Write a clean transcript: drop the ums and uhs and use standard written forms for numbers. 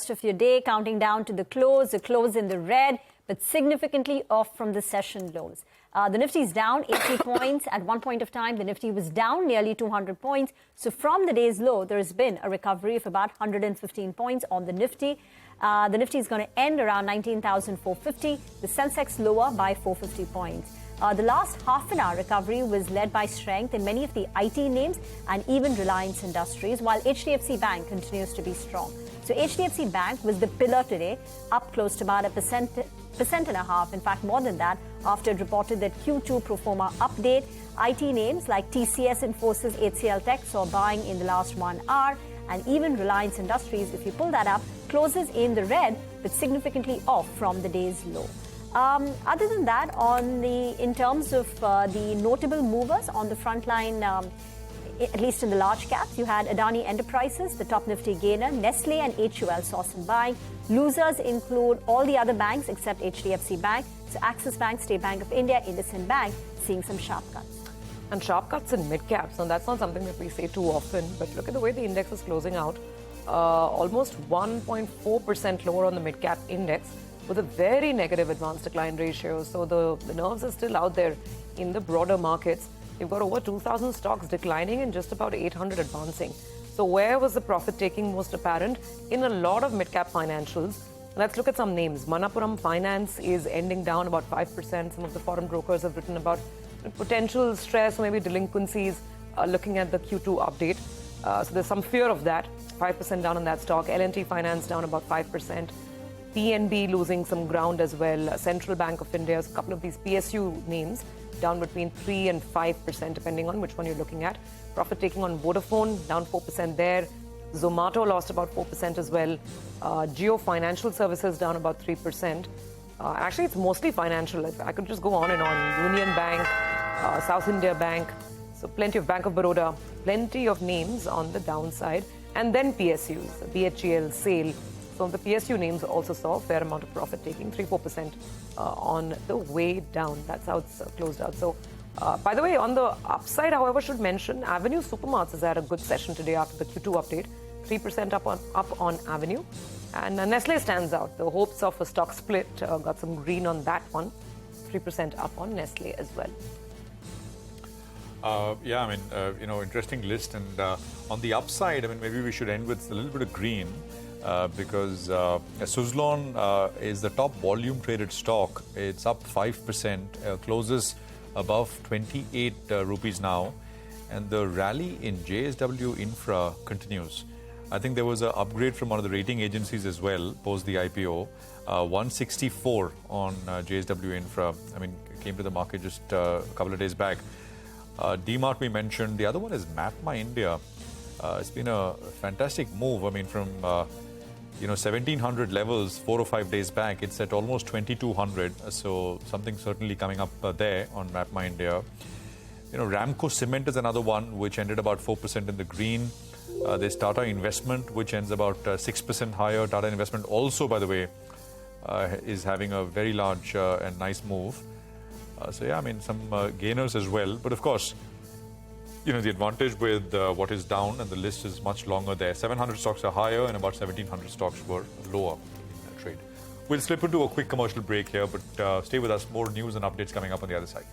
rest of your day, counting down to the close in the red, but significantly off from the session lows. The Nifty is down 80 points. At one point of time, the Nifty was down nearly 200 points. So from the day's low, there has been a recovery of about 115 points on the Nifty. The Nifty is going to end around 19,450. The Sensex lower by 450 points. The last half an hour recovery was led by strength in many of the IT names and even Reliance Industries, while HDFC Bank continues to be strong. So HDFC Bank was the pillar today, up close to about 1.5%, in fact more than that, after it reported that Q2 pro forma update. IT names like TCS, Infosys, HCL Tech saw buying in the last 1 hour, and even Reliance Industries, if you pull that up, closes in the red but significantly off from the day's low. Other than that, in terms of the notable movers on the front line, at least in the large caps, you had Adani Enterprises, the top Nifty gainer. Nestle and HUL saw some buying. Losers include all the other banks except HDFC Bank. So Axis Bank, State Bank of India, IndusInd Bank seeing some sharp cuts. And sharp cuts in mid-caps. Now, that's not something that we say too often, but look at the way the index is closing out. Almost 1.4% lower on the mid-cap index, with a very negative advance decline ratio. So the nerves are still out there in the broader markets. You've got over 2,000 stocks declining and just about 800 advancing. So where was the profit taking most apparent? In a lot of mid-cap financials. Let's look at some names. Manappuram Finance is ending down about 5%. Some of the foreign brokers have written about potential stress, maybe delinquencies, looking at the Q2 update. So there's some fear of that. 5% down on that stock. L&T Finance down about 5%. PNB losing some ground as well. Central Bank of India, a couple of these PSU names down between 3 and 5%, depending on which one you're looking at. Profit taking on Vodafone, down 4% there. Zomato lost about 4% as well. Geo Financial Services down about 3%. Actually, it's mostly financial. I could just go on and on. Union Bank, South India Bank. So plenty of Bank of Baroda, plenty of names on the downside. And then PSUs, BHEL, SAIL. So the PSU names also saw a fair amount of profit taking, 3-4% on the way down. That's how it's closed out. So, by the way, on the upside, however, should mention Avenue Supermarts has had a good session today after the Q2 update, 3% up on Avenue. And Nestle stands out. The hopes of a stock split got some green on that one, 3% up on Nestle as well. Yeah, I mean, interesting list. And on the upside, I mean, maybe we should end with a little bit of green. Because Suzlon is the top volume traded stock. It's up 5%, closes above 28 rupees now. And the rally in JSW Infra continues. I think there was an upgrade from one of the rating agencies as well, post the IPO. 164 on JSW Infra. I mean, it came to the market just a couple of days back. DMart we mentioned. The other one is MapMy India. It's been a fantastic move. I mean, from 1,700 levels 4 or 5 days back, it's at almost 2,200. So something certainly coming up there on MapMy India. Ramco Cement is another one which ended about 4% in the green. There's Tata Investment, which ends about 6% higher. Tata Investment also, by the way, is having a very large and nice move. So yeah, I mean, some gainers as well. But of course, the advantage with what is down, and the list is much longer there. 700 stocks are higher and about 1,700 stocks were lower in that trade. We'll slip into a quick commercial break here, but stay with us. More news and updates coming up on the other side.